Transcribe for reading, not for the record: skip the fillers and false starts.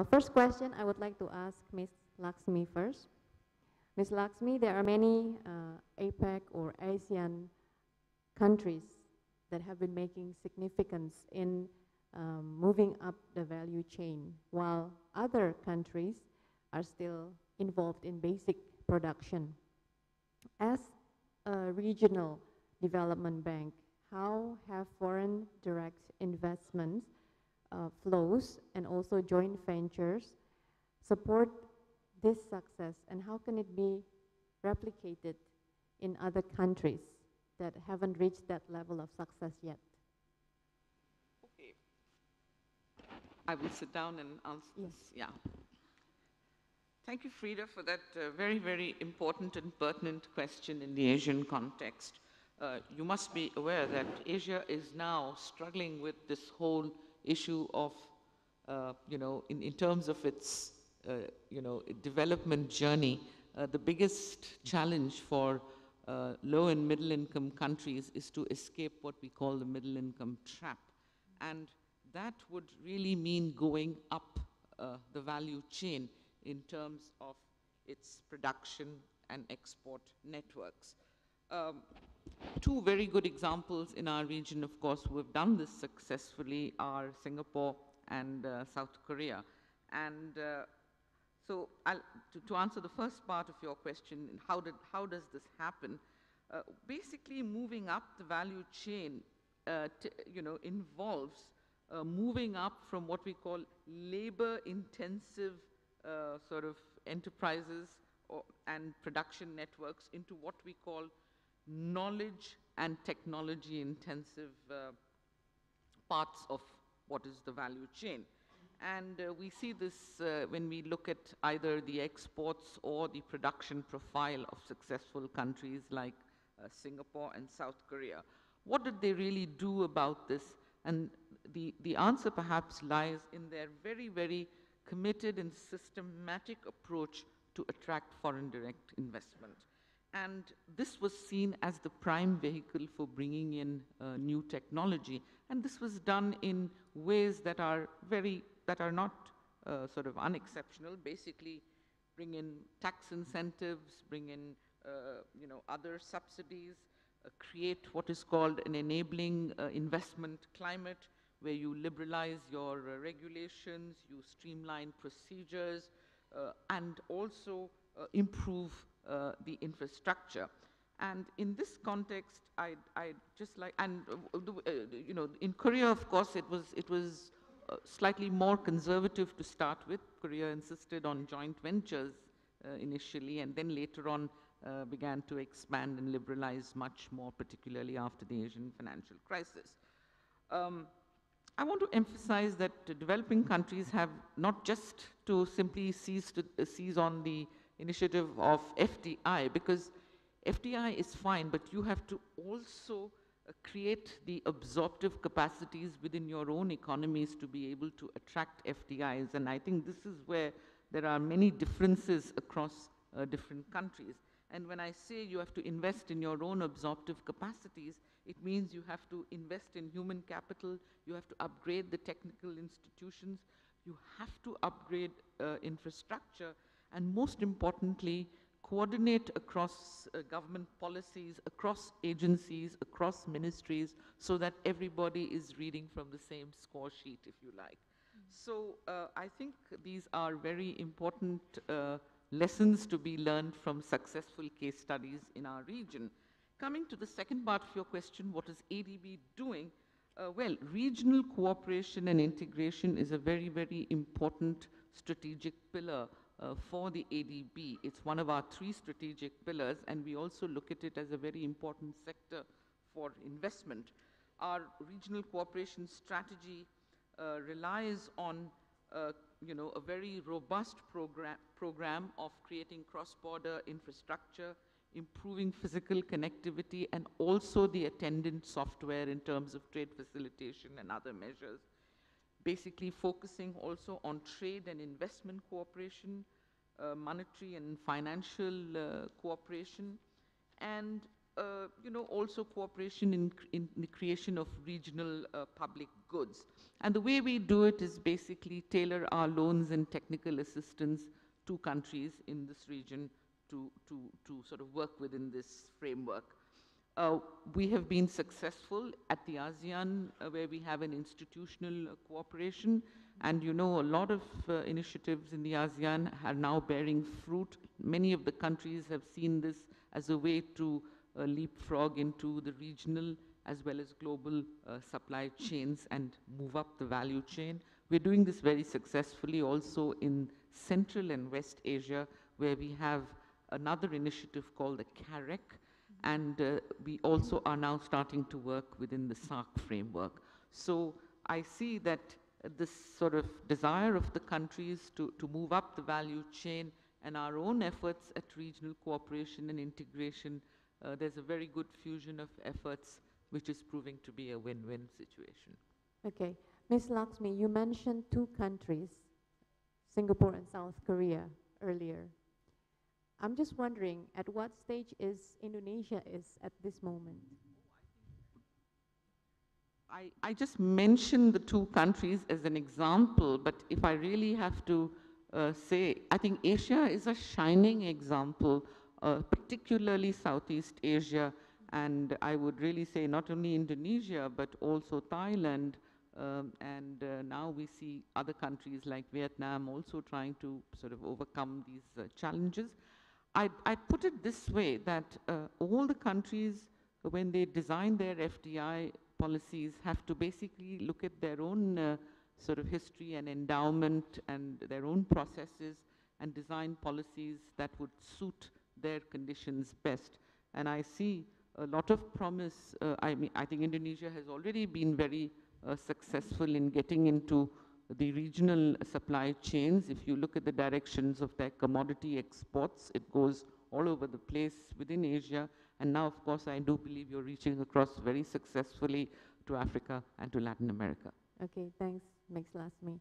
First question, I would like to ask Ms. Laxmi first. Ms. Laxmi, there are many APEC or ASEAN countries that have been making significance in moving up the value chain, while other countries are still involved in basic production. As a regional development bank, how have foreign direct investments flows and also joint ventures support this success, and how can it be replicated in other countries that haven't reached that level of success yet? Okay. I will sit down and answer this. Yeah. Thank you, Frida, for that very, very important and pertinent question in the Asian context. You must be aware that Asia is now struggling with this whole issue of, in terms of its, development journey. The biggest challenge for low and middle income countries is to escape what we call the middle income trap. And that would really mean going up the value chain in terms of its production and export networks. Two very good examples in our region, of course, who have done this successfully are Singapore and South Korea. And so to answer the first part of your question, how does this happen? Basically, moving up the value chain involves moving up from what we call labor-intensive sort of enterprises and production networks into what we call knowledge and technology intensive parts of what is the value chain. And we see this when we look at either the exports or the production profile of successful countries like Singapore and South Korea. What did they really do about this? And the answer perhaps lies in their very, very committed and systematic approach to attract foreign direct investment. And this was seen as the prime vehicle for bringing in new technology. And this was done in ways that are not sort of unexceptional. Basically, bring in tax incentives, bring in other subsidies, create what is called an enabling investment climate, where you liberalize your regulations, you streamline procedures, and also improve the infrastructure. And in this context, I just like, and in Korea, of course, it was slightly more conservative to start with. Korea insisted on joint ventures initially, and then later on began to expand and liberalize much more, particularly after the Asian financial crisis. I want to emphasize that developing countries have not just to simply seize on the initiative of FDI, because FDI is fine, but you have to also create the absorptive capacities within your own economies to be able to attract FDIs. And I think this is where there are many differences across different countries. And when I say you have to invest in your own absorptive capacities, it means you have to invest in human capital, you have to upgrade the technical institutions, you have to upgrade infrastructure, and most importantly, coordinate across government policies, across agencies, across ministries, so that everybody is reading from the same score sheet, if you like. So I think these are very important lessons to be learned from successful case studies in our region. Coming to the second part of your question, what is ADB doing? Well, regional cooperation and integration is a very, very important strategic pillar for the ADB. It's one of our 3 strategic pillars, and we also look at it as a very important sector for investment. Our regional cooperation strategy relies on a very robust program of creating cross-border infrastructure, improving physical connectivity, and also the attendant software in terms of trade facilitation and other measures. Basically focusing also on trade and investment cooperation, monetary and financial cooperation, and also cooperation in the creation of regional public goods. And the way we do it is basically tailor our loans and technical assistance to countries in this region to sort of work within this framework. We have been successful at the ASEAN, where we have an institutional cooperation, and a lot of initiatives in the ASEAN are now bearing fruit. Many of the countries have seen this as a way to leapfrog into the regional as well as global supply chains and move up the value chain. We're doing this very successfully also in Central and West Asia, where we have another initiative called the CAREC, and we also are now starting to work within the SAARC framework. So I see that this sort of desire of the countries to move up the value chain and our own efforts at regional cooperation and integration, there's a very good fusion of efforts, which is proving to be a win-win situation. Okay. Ms. Lakshmi, you mentioned two countries, Singapore and South Korea, earlier. I'm just wondering, at what stage is Indonesia at this moment? I just mentioned the two countries as an example, but if I really have to say, I think Asia is a shining example, particularly Southeast Asia, and I would really say not only Indonesia, but also Thailand, and now we see other countries like Vietnam also trying to sort of overcome these challenges. I put it this way, that all the countries, when they design their FDI policies, have to basically look at their own sort of history and endowment and their own processes and design policies that would suit their conditions best. And I see a lot of promise. I think Indonesia has already been very successful in getting into the regional supply chains. If you look at the directions of their commodity exports, it goes all over the place within Asia. And now, of course, I do believe you're reaching across very successfully to Africa and to Latin America. Okay, thanks, Ms. Lakshmi.